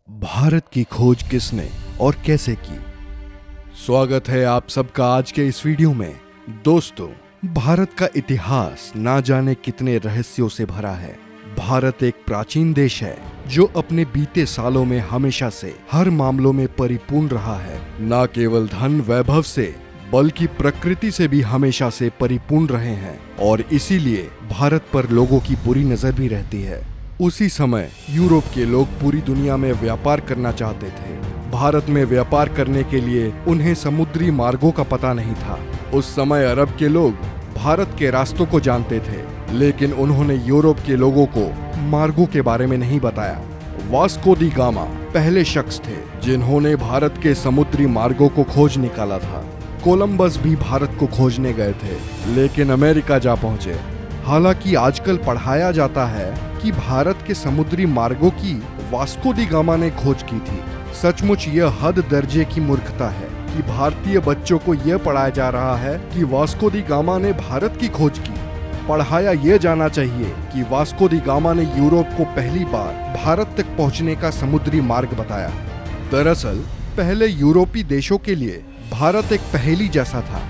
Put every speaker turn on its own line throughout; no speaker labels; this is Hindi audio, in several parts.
भारत की खोज किसने और कैसे की। स्वागत है आप सबका आज के इस वीडियो में। दोस्तों, भारत का इतिहास ना जाने कितने रहस्यों से भरा है। भारत एक प्राचीन देश है जो अपने बीते सालों में हमेशा से हर मामलों में परिपूर्ण रहा है। न केवल धन वैभव से बल्कि प्रकृति से भी हमेशा से परिपूर्ण रहे हैं और इसीलिए भारत पर लोगों की बुरी नजर भी रहती है। उसी समय यूरोप के लोग पूरी दुनिया में व्यापार करना चाहते थे। भारत में व्यापार करने के लिए उन्हें समुद्री मार्गों का पता नहीं था। उस समय अरब के लोग भारत के रास्तों को जानते थे, लेकिन उन्होंने यूरोप के लोगों को मार्गों के बारे में नहीं बताया। वास्को दी गामा पहले शख्स थे जिन्होंने भारत के समुद्री मार्गों को खोज निकाला था। कोलंबस भी भारत को खोजने गए थे, लेकिन अमेरिका जा पहुंचे। हालांकि आजकल पढ़ाया जाता है कि भारत के समुद्री मार्गों की वास्को दी गामा ने खोज की थी। सचमुच यह हद दर्जे की मूर्खता है कि भारतीय बच्चों को यह पढ़ाया जा रहा है कि वास्को दी गामा ने भारत की खोज की। पढ़ाया यह जाना चाहिए कि वास्को दी गामा ने यूरोप को पहली बार भारत तक पहुंचने का समुद्री मार्ग बताया। दरअसल पहले यूरोपी देशों के लिए भारत एक पहेली जैसा था।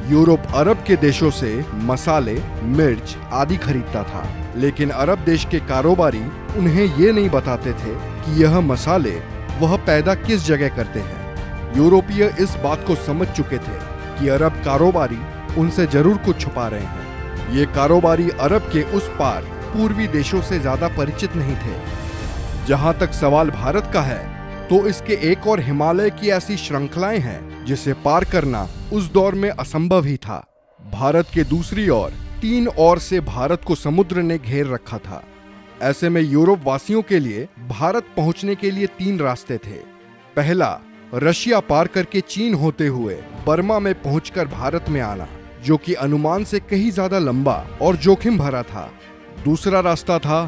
यूरोप अरब के देशों से मसाले, मिर्च आदि खरीदता था, लेकिन अरब देश के कारोबारी उन्हें ये नहीं बताते थे कि यह मसाले वह पैदा किस जगह करते हैं। यूरोपीय इस बात को समझ चुके थे कि अरब कारोबारी उनसे जरूर कुछ छुपा रहे हैं। ये कारोबारी अरब के उस पार पूर्वी देशों से ज्यादा परिचित नहीं थे। जहां तक सवाल भारत का है, तो इसके एक और हिमालय की ऐसी श्रृंखलाएं हैं जिसे पार करना उस दौर में असंभव ही था। भारत के दूसरी ओर 3 ओर से भारत को समुद्र ने घेर रखा था। ऐसे में यूरोप वासियों के लिए भारत पहुंचने के लिए 3 रास्ते थे। पहला, रशिया पार करके चीन होते हुए बर्मा में पहुंचकर भारत में आना, जो कि अनुमान से कहीं ज्यादा लंबा और जोखिम भरा था। दूसरा रास्ता था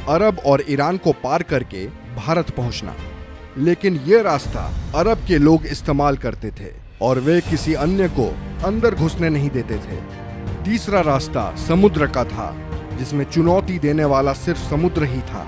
अरब और ईरान को पार करके भारत पहुंचना, लेकिन यह रास्ता अरब के लोग इस्तेमाल करते थे और वे किसी अन्य को अंदर घुसने नहीं देते थे। तीसरा रास्ता समुद्र का था, जिसमें चुनौती देने वाला सिर्फ समुद्र ही था।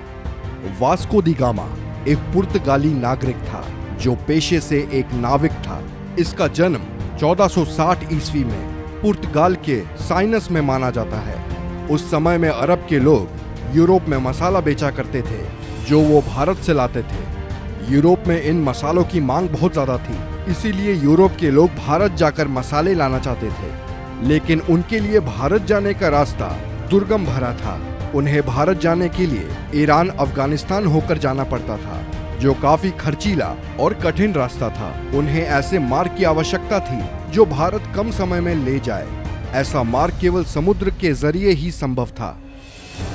वास्को दी गामा एक पुर्तगाली नागरिक था जो पेशे से एक नाविक था। इसका जन्म 1460 ईस्वी में पुर्तगाल के साइनस में माना जाता है। उस समय में अरब के लोग यूरोप में मसाला बेचा करते थे जो वो भारत से लाते थे। यूरोप में इन मसालों की मांग बहुत ज्यादा थी, इसीलिए यूरोप के लोग भारत जाकर मसाले लाना चाहते थे, लेकिन उनके लिए भारत जाने का रास्ता दुर्गम भरा था। उन्हें भारत जाने के लिए ईरान, अफगानिस्तान होकर जाना पड़ता था, जो काफी खर्चीला और कठिन रास्ता था। उन्हें ऐसे मार्ग की आवश्यकता थी जो भारत कम समय में ले जाए। ऐसा मार्ग केवल समुद्र के जरिए ही संभव था।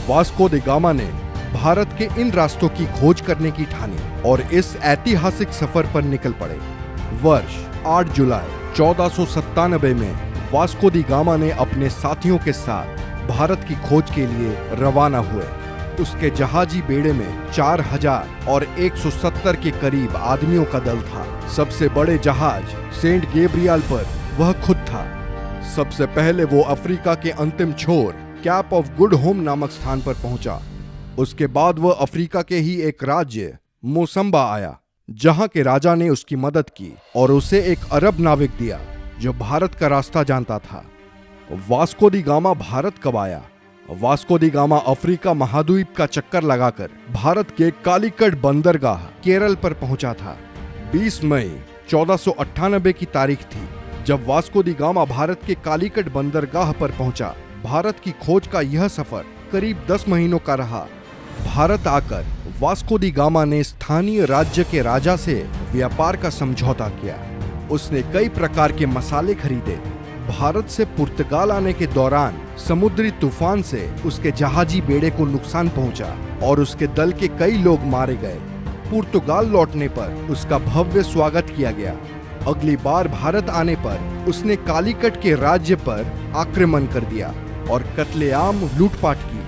वास्को द गामा ने भारत के इन रास्तों की खोज करने की ठानी और इस ऐतिहासिक सफर पर निकल पड़े। वर्ष 8 जुलाई 1497 में वास्को दी गामा ने अपने साथियों के साथ भारत की खोज के लिए रवाना हुए। उसके जहाजी बेड़े में 4000 और 170 के करीब आदमियों का दल था। सबसे बड़े जहाज सेंट गैब्रियल पर वह खुद था। सबसे पहले वो अफ्रीका के अंतिम छोर कैप ऑफ गुड होम नामक स्थान पर पहुंचा। उसके बाद वह अफ्रीका के ही एक राज्य मोसम्बा आया, जहां के राजा ने उसकी मदद की और उसे एक अरब नाविक दिया जो भारत का रास्ता जानता था। वास्को दी गामा भारत कब आया? वास्को दी गामा अफ्रीका महाद्वीप का चक्कर लगाकर भारत के कालीकट बंदरगाह केरल पर पहुंचा था। 20 मई 1498 की तारीख थी जब वास्को दी गामा भारत के कालीकट बंदरगाह पर पहुंचा। भारत की खोज का यह सफर करीब 10 महीनों का रहा। भारत आकर वास्को दी गामा ने स्थानीय राज्य के राजा से व्यापार का समझौता किया। उसने कई प्रकार के मसाले खरीदे। भारत से पुर्तगाल आने के दौरान समुद्री तूफान से उसके जहाजी बेड़े को नुकसान पहुंचा और उसके दल के कई लोग मारे गए। पुर्तगाल लौटने पर उसका भव्य स्वागत किया गया। अगली बार भारत आने पर उसने कालीकट के राज्य पर आक्रमण कर दिया और कत्लेआम लूटपाट की।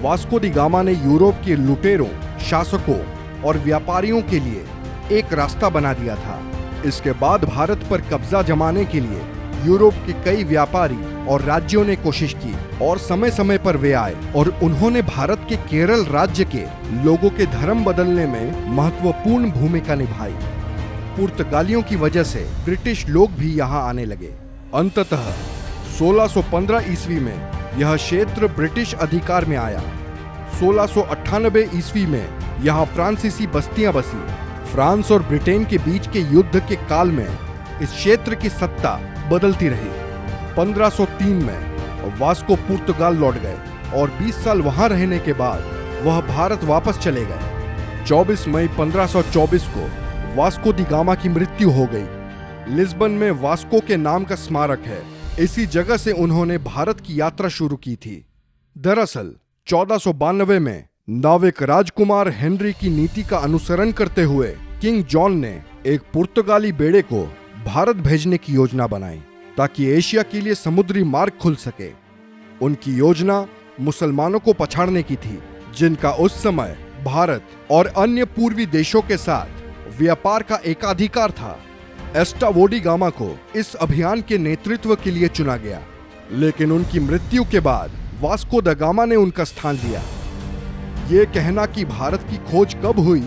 वास्को दी गामा ने यूरोप के लुटेरों, शासकों और व्यापारियों के लिए एक रास्ता बना दिया था। इसके बाद भारत पर कब्जा जमाने के लिए यूरोप के कई व्यापारी और राज्यों ने कोशिश की और समय समय पर वे आए और उन्होंने भारत के केरल राज्य के लोगों के धर्म बदलने में महत्वपूर्ण भूमिका निभाई। पुर्तगालियों की वजह से ब्रिटिश लोग भी यहाँ आने लगे। अंततः 1615 ईस्वी में यह क्षेत्र ब्रिटिश अधिकार में आया। 1698 ईस्वी में यहाँ फ्रांसीसी बस्तियां बसी। फ्रांस और ब्रिटेन के बीच के युद्ध के काल में इस क्षेत्र की सत्ता बदलती रही। 1503 में वास्को पुर्तगाल लौट गए और 20 साल वहां रहने के बाद वह भारत वापस चले गए। 24 मई 1524 को वास्को दी गामा की मृत्यु हो गई। लिस्बन में वास्को के नाम का स्मारक है। इसी जगह से उन्होंने भारत की यात्रा शुरू की थी। दरअसल 1492 में नाविक राजकुमार हेनरी की नीति का अनुसरण करते हुए किंग जॉन ने एक पुर्तगाली बेड़े को भारत भेजने की योजना बनाई ताकि एशिया के लिए समुद्री मार्ग खुल सके। उनकी योजना मुसलमानों को पछाड़ने की थी, जिनका उस समय भारत और अन्य पूर्वी देशों के साथ व्यापार का एकाधिकार था। एस्टावो डी गामा को इस अभियान के नेतृत्व के लिए चुना गया, लेकिन उनकी मृत्यु के बाद वास्को द गामा ने उनका स्थान लिया। ये कहना कि भारत की खोज कब हुई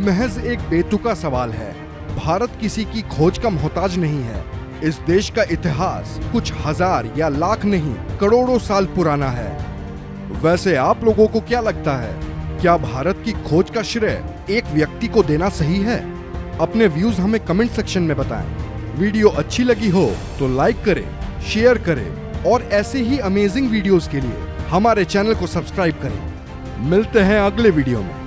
महज एक बेतुका सवाल है। भारत किसी की खोज का मोहताज नहीं है। इस देश का इतिहास कुछ हजार या लाख नहीं, करोड़ों साल पुराना है। वैसे आप लोगों को क्या लगता है, क्या भारत की खोज का श्रेय एक व्यक्ति को देना सही है? अपने व्यूज हमें कमेंट सेक्शन में बताएं। वीडियो अच्छी लगी हो तो लाइक करें, शेयर करें और ऐसे ही अमेजिंग वीडियोस के लिए हमारे चैनल को सब्सक्राइब करें। मिलते हैं अगले वीडियो में।